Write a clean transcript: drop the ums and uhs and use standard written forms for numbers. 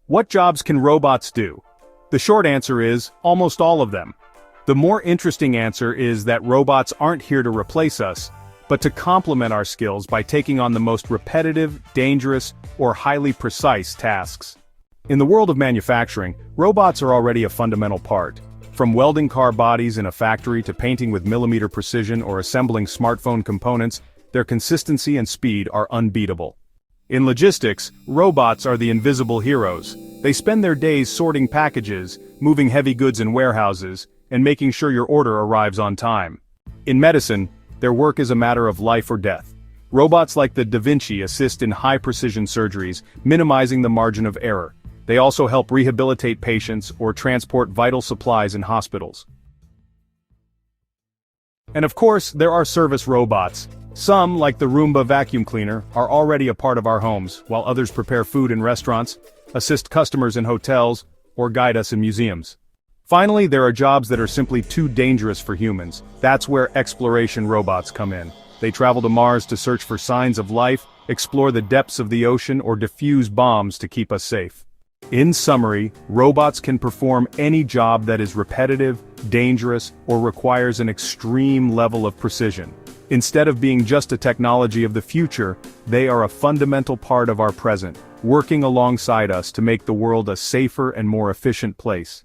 What jobs can robots do? The short answer is, almost all of them. The more interesting answer is that robots aren't here to replace us, but to complement our skills by taking on the most repetitive, dangerous, or highly precise tasks. In the world of manufacturing, robots are already a fundamental part. From welding car bodies in a factory to painting with millimeter precision or assembling smartphone components, their consistency and speed are unbeatable. In logistics, robots are the invisible heroes. They spend their days sorting packages, moving heavy goods in warehouses, and making sure your order arrives on time. In medicine, their work is a matter of life or death. Robots like the Da Vinci assist in high-precision surgeries, minimizing the margin of error. They also help rehabilitate patients or transport vital supplies in hospitals. And of course, there are service robots. Some, like the Roomba vacuum cleaner, are already a part of our homes, while others prepare food in restaurants, assist customers in hotels, or guide us in museums. Finally, there are jobs that are simply too dangerous for humans. That's where exploration robots come in. They travel to Mars to search for signs of life, explore the depths of the ocean, or defuse bombs to keep us safe. In summary, robots can perform any job that is repetitive, dangerous, or requires an extreme level of precision. Instead of being just a technology of the future, they are a fundamental part of our present, working alongside us to make the world a safer and more efficient place.